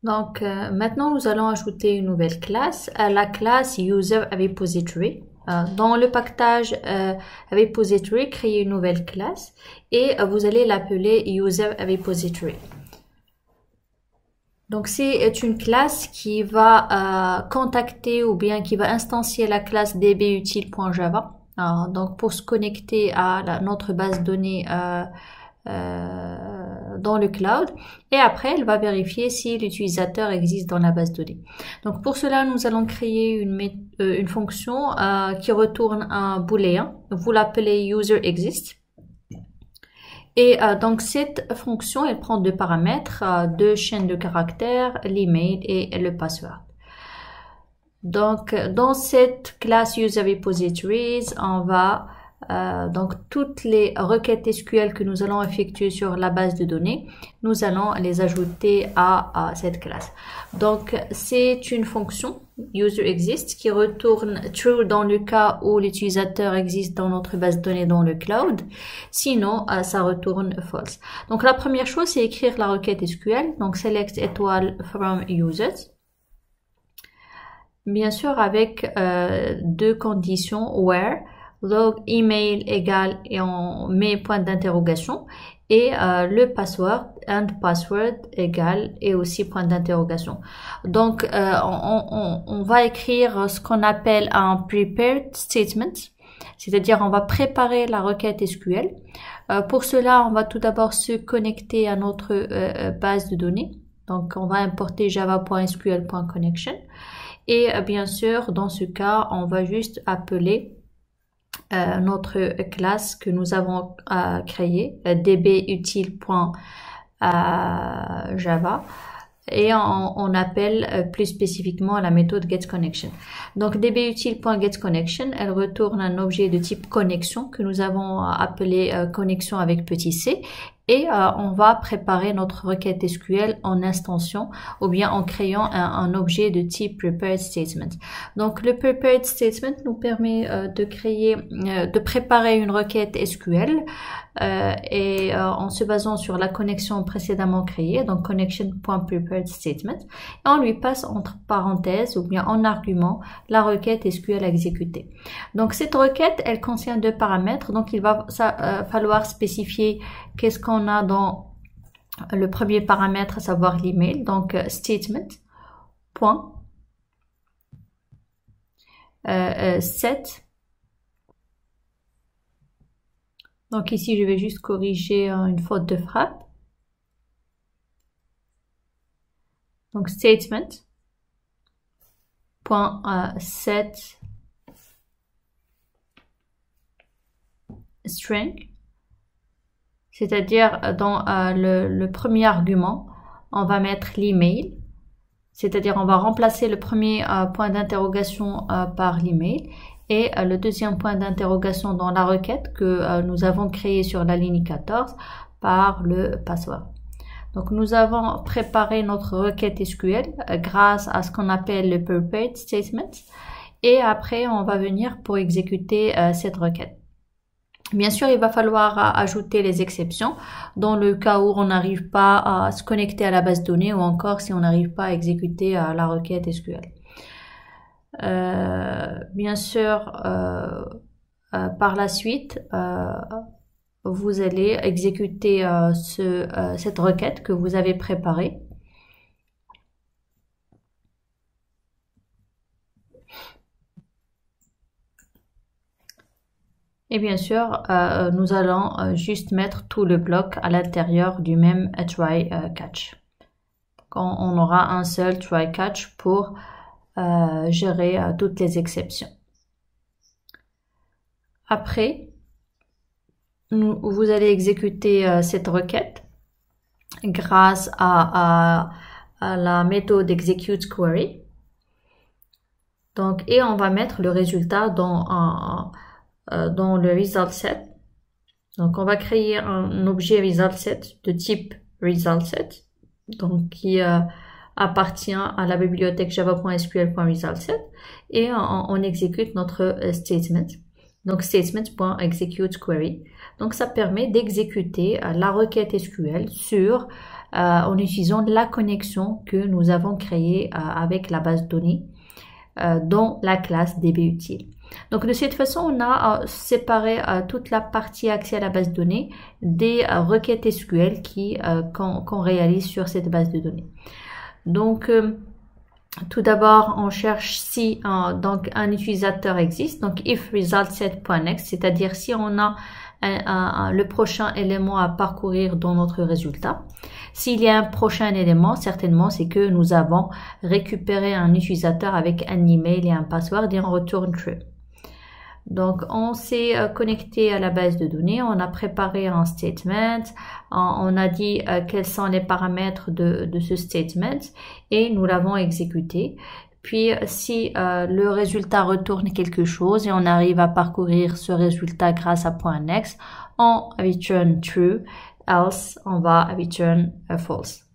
Donc maintenant nous allons ajouter une nouvelle classe à la classe user repository. Dans le package repository, créez une nouvelle classe et vous allez l'appeler user repository. Donc c'est une classe qui va contacter ou bien qui va instancier la classe dbutile.java. Donc pour se connecter à notre base de données dans le cloud, et après elle va vérifier si l'utilisateur existe dans la base de données. Donc pour cela nous allons créer une fonction qui retourne un booléen. Vous l'appelez user_exist. Et donc cette fonction elle prend deux paramètres, deux chaînes de caractères, l'email et le password. Donc dans cette classe user repositories on va donc toutes les requêtes SQL que nous allons effectuer sur la base de données, nous allons les ajouter à cette classe. Donc c'est une fonction user_exist qui retourne true dans le cas où l'utilisateur existe dans notre base de données dans le cloud, sinon ça retourne false. Donc la première chose c'est écrire la requête SQL, donc select étoile from users. Bien sûr avec deux conditions, where log email égale et on met point d'interrogation, et le password and password égale et aussi point d'interrogation. Donc on va écrire ce qu'on appelle un prepared statement, c'est-à-dire on va préparer la requête SQL. Pour cela on va tout d'abord se connecter à notre base de données, donc on va importer java.sql.connection, et bien sûr dans ce cas on va juste appeler notre classe que nous avons créée, dbutile.java, et on appelle plus spécifiquement la méthode getConnection. Donc dbutile.getConnection, elle retourne un objet de type connexion que nous avons appelé connexion avec petit c, et on va préparer notre requête SQL en instantiant ou bien en créant un objet de type prepared statement. Donc le prepared statement nous permet de préparer une requête SQL et en se basant sur la connexion précédemment créée, donc connection.preparedStatement, et on lui passe entre parenthèses ou bien en argument la requête SQL exécutée. Donc cette requête elle contient deux paramètres, donc il va falloir spécifier qu'est-ce qu'on a dans le premier paramètre, à savoir l'email, donc statement point set. Donc ici je vais juste corriger une faute de frappe. Donc statement point set string, c'est-à-dire dans le premier argument on va mettre l'email, c'est-à-dire on va remplacer le premier point d'interrogation par l'email, et le deuxième point d'interrogation dans la requête que nous avons créée sur la ligne 14 par le password. Donc nous avons préparé notre requête SQL grâce à ce qu'on appelle le prepared statement, et après on va venir pour exécuter cette requête. Bien sûr, il va falloir ajouter les exceptions dans le cas où on n'arrive pas à se connecter à la base de données, ou encore si on n'arrive pas à exécuter la requête SQL. Bien sûr, par la suite, vous allez exécuter cette requête que vous avez préparée. Et bien sûr, nous allons juste mettre tout le bloc à l'intérieur du même try catch. On aura un seul try catch pour gérer toutes les exceptions. Après, vous allez exécuter cette requête grâce à la méthode executeQuery. Donc, et on va mettre le résultat dans le result set. Donc on va créer un objet result set de type result set, donc qui appartient à la bibliothèque java.sql.resultSet, et on exécute notre statement, donc statement.executeQuery. Donc ça permet d'exécuter la requête SQL en utilisant la connexion que nous avons créée avec la base de données dans la classe DBUtil. Donc de cette façon, on a séparé toute la partie accès à la base de données des requêtes SQL qu'on réalise sur cette base de données. Donc tout d'abord, on cherche si donc un utilisateur existe. Donc if result set.next, c'est-à-dire si on a le prochain élément à parcourir dans notre résultat. S'il y a un prochain élément, certainement c'est que nous avons récupéré un utilisateur avec un email et un password et on retourne true. Donc on s'est connecté à la base de données, on a préparé un statement, on a dit quels sont les paramètres de ce statement et nous l'avons exécuté. Puis si le résultat retourne quelque chose et on arrive à parcourir ce résultat grâce à .next, on return true, else on va return false.